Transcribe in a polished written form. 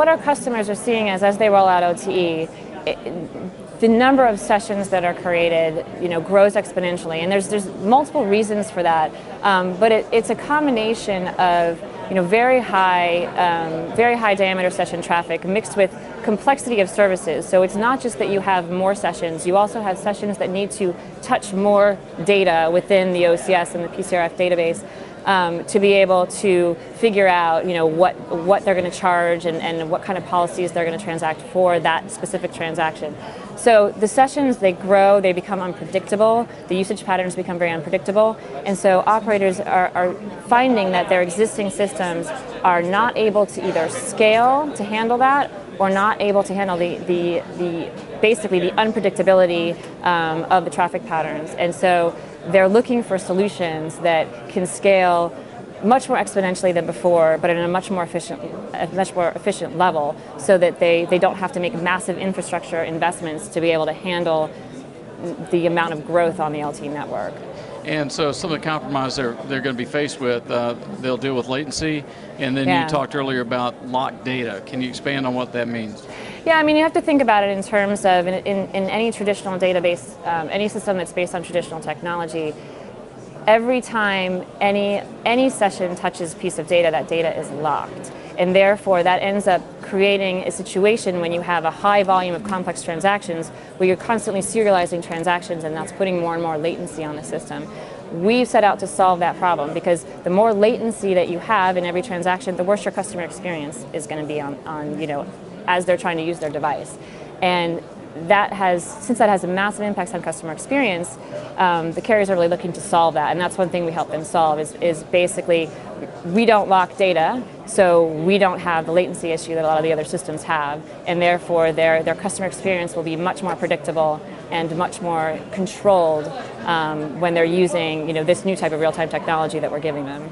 What our customers are seeing is, as they roll out LTE, the number of sessions that are created, grows exponentially, and there's multiple reasons for that. But it's a combination of very high diameter session traffic mixed with complexity of services. So it's not just that you have more sessions; you also have sessions that need to touch more data within the OCS and the PCRF database. To be able to figure out, what they're going to charge and what kind of policies they're going to transact for that specific transaction. So the sessions, they grow, they become unpredictable, the usage patterns become very unpredictable, and so operators are finding that their existing systems are not able to either scale to handle that or not able to handle basically the unpredictability of the traffic patterns. And so they're looking for solutions that can scale much more exponentially than before, but in a much more efficient level, so that they don't have to make massive infrastructure investments to be able to handle the amount of growth on the LTE network. And so some of the compromise they're going to be faced with, they'll deal with latency, and then you talked earlier about locked data. Can you expand on what that means? Yeah, you have to think about it in terms of, in any traditional database, any system that's based on traditional technology, every time any session touches a piece of data, that data is locked. And therefore, that ends up creating a situation when you have a high volume of complex transactions where you're constantly serializing transactions, and that's putting more and more latency on the system. We've set out to solve that problem, because the more latency that you have in every transaction, the worse your customer experience is going to be on as they're trying to use their device. And since that has a massive impact on customer experience, the carriers are really looking to solve that, and that's one thing we help them solve is basically, we don't lock data, so we don't have the latency issue that a lot of the other systems have, and therefore their customer experience will be much more predictable and much more controlled when they're using this new type of real-time technology that we're giving them.